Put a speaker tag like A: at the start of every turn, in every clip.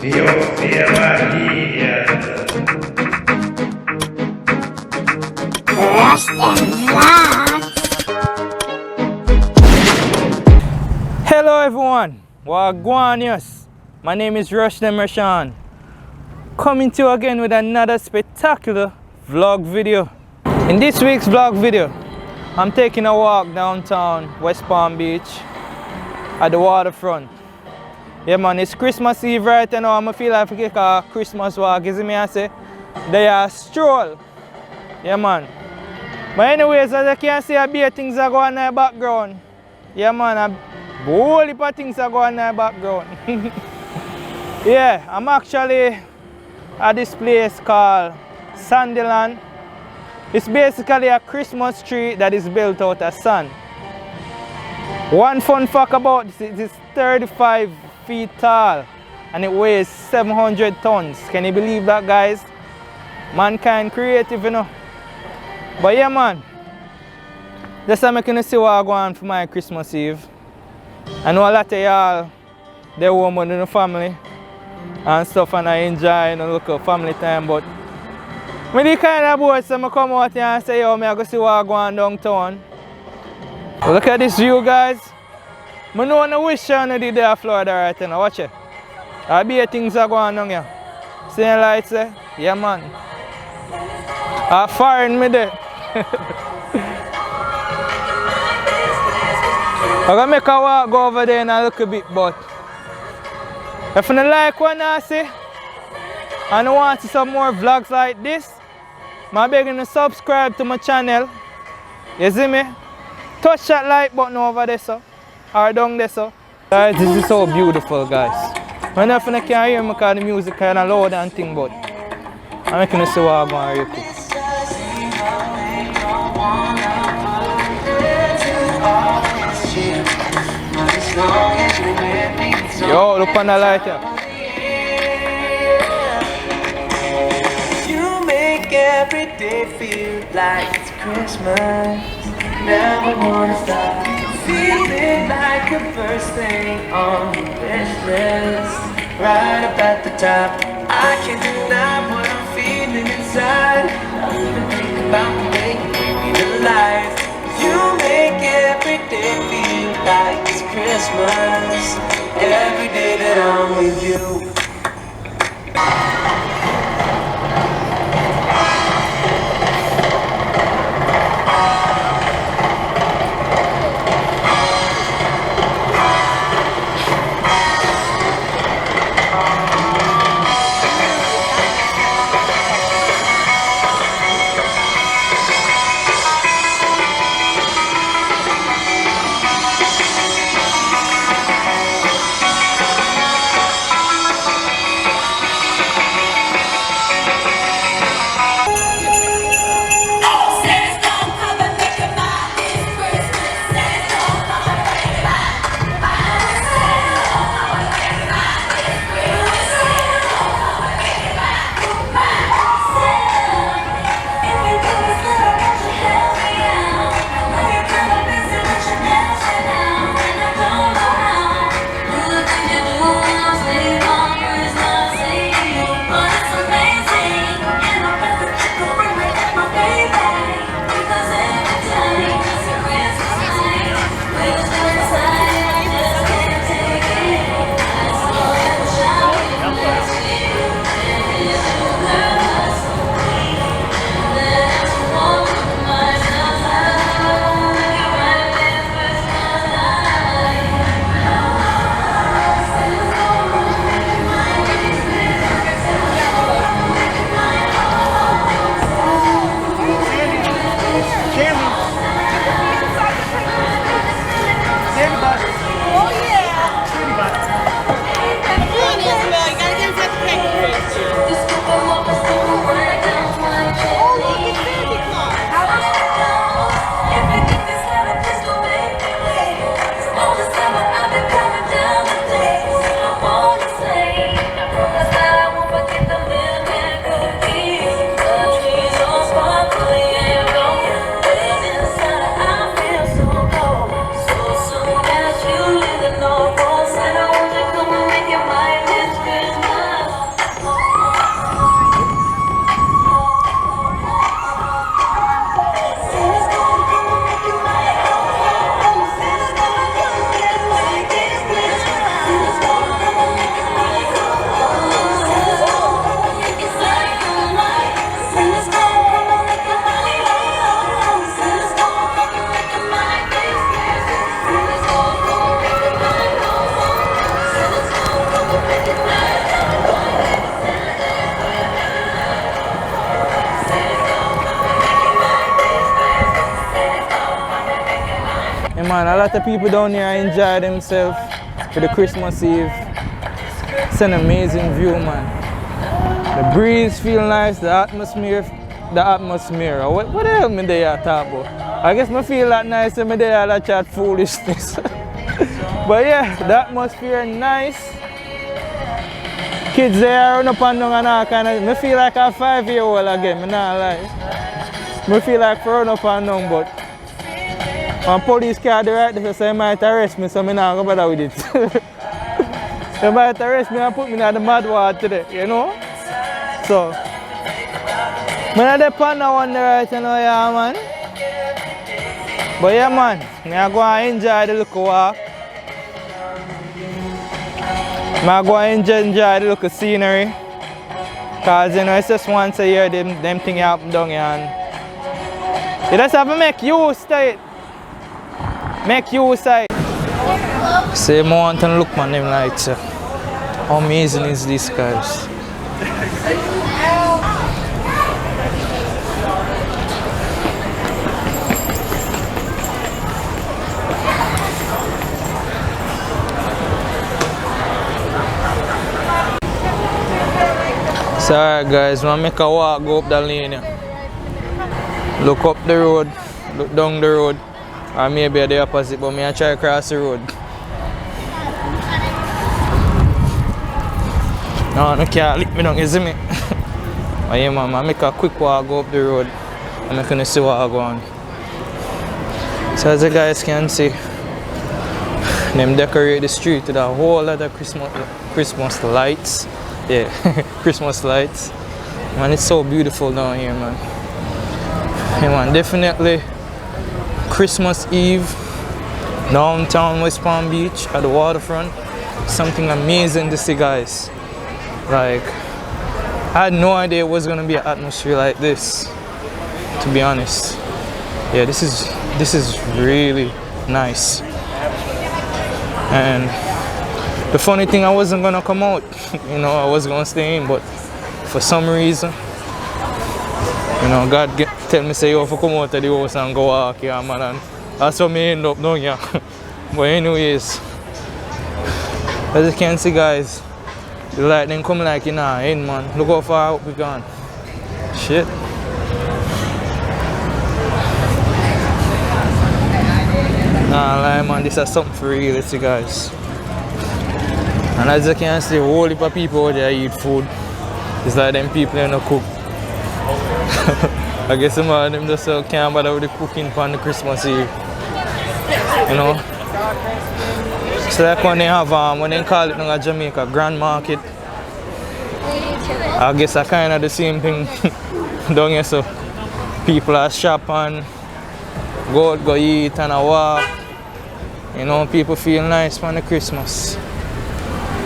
A: Hello everyone, Wagwanius. My name is Rushden Rashan. Coming to you again with another spectacular vlog video. In this week's vlog video, I'm taking a walk downtown West Palm Beach at the waterfront. Yeah man, it's Christmas Eve right now. I'm feel like I take a Christmas walk, you see me I say? They are stroll. Yeah man. But anyways, as you can see, a bit of things are going on in the background. Yeah man, a whole heap of things are going on in the background. Yeah, I'm actually at this place called Sandyland. It's basically a Christmas tree that is built out of sand. One fun fact about this, it is 35 feet tall and it weighs 700 tons. Can you believe that, guys? Mankind creative, you know. But yeah man, just I'm making you see what I go on for my Christmas Eve. I know a lot of y'all, they're home with the family and stuff and I enjoy, you know, look at family time, but I'm the kind of boy so I come out here and say, yo, I go see what I go on downtown. Look at this view, guys. I know I wish I did there in Florida right now. Watch it. I be things are going on here. See the lights there? Yeah man. I firing me there. I'm gonna make a walk go over there and a little bit, but if you don't like what I see and you want to see some more vlogs like this, I'm begging you to subscribe to my channel. You see me? Touch that like button over there, so, or down there, so. Guys, this is so beautiful, guys. When I can't hear me because the music kind of loud and thing, but I'm making you see what I'm going to real quick. Yo, look on the light here.
B: You make every day feel like it's Christmas. Never wanna stop. Feeling like the first thing on the wish list. Right up at the top. I can't deny what I'm feeling inside. I even think about the way you bring me to life. You make every day feel like it's Christmas. Every day that I'm with you.
A: man, a lot of people down here enjoy themselves for the Christmas Eve. It's an amazing view, man. The breeze feel nice, the atmosphere. What the hell me there talk about? I guess I feel that nice and me there that chat foolishness. But yeah, the atmosphere nice. Kids there run up and down and all kind of. Me feel like a 5-year-old again, me not lie. Me feel like run up and down, but my police car there right there, so they might arrest me, so me not gonna bother with it. They might arrest me and put me in the mud water today, you know? So, I'm not depend on one right now, yeah, man. But yeah, man, I'm going to enjoy the little walk. I'm going to enjoy the little scenery. Because, you know, it's just once a year, them things happen down here. And you just have to make use of it. Make use of it. Say, I want to look at them lights. How amazing is this, guys? So alright guys, I'm make a walk go up the lane. Look up the road, look down the road, or maybe the opposite, but I try to cross the road. No, I can't lick me down, you see me? But yeah man, I make a quick walk go up the road and I'm gonna see what I go on. So as you guys can see, them decorate the street with a whole lot of Christmas lights. Yeah, Christmas lights. Man, it's so beautiful down here, man. Hey man, definitely Christmas Eve, downtown West Palm Beach at the waterfront. Something amazing to see, guys. Like, I had no idea it was gonna be an atmosphere like this, to be honest. Yeah, this is really nice. And the funny thing, I wasn't gonna come out. You know, I was gonna stay in, but for some reason, you know, God tell me say, "Yo, if I come out of the house and go walk here, man," and that's what me end up doing, yeah. But anyways, as you can see, guys, the lightning come like in our end, man. Look how far out we gone. Shit. Nah, lie, man, this is something for real, see, guys. And as you can see, a whole heap of people out there eat food. It's like them people in the cook. I guess some of them just can't bother with the cooking on the Christmas Eve. You know? So like when they have, when they call it in Jamaica, Grand Market. I guess I kind of the same thing down here, so people are shopping, go eat and a walk. You know, people feel nice for the Christmas.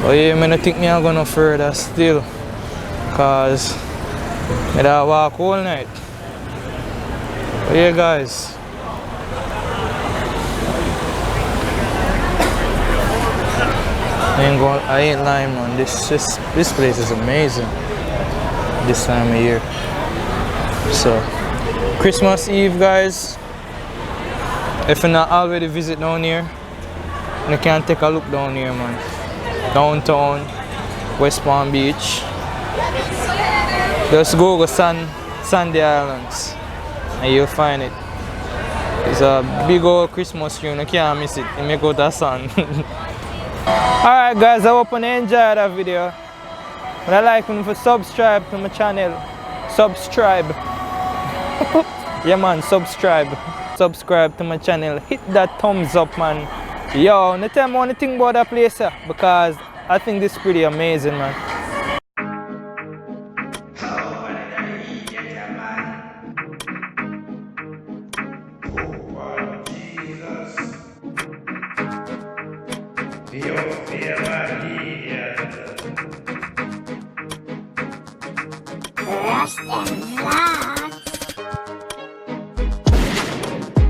A: But yeah, I don't think I'm going no further still, cause I don't walk all night. But yeah, guys, I ain't lying, man. This place is amazing this time of year. So Christmas Eve, guys, if you're not already visit down here, you can take a look down here, man. Downtown West Palm Beach. Just go Sandy Islands and you'll find it. It's a big old Christmas tree, you can't miss it. You make out the sun. Alright guys, I hope you enjoyed that video. But I like you to subscribe to my channel. Subscribe. Yeah man, subscribe. Subscribe to my channel. Hit that thumbs up, man. Yo, no tell me one thing about that place, because I think this is pretty amazing, man.
C: Rest and fly.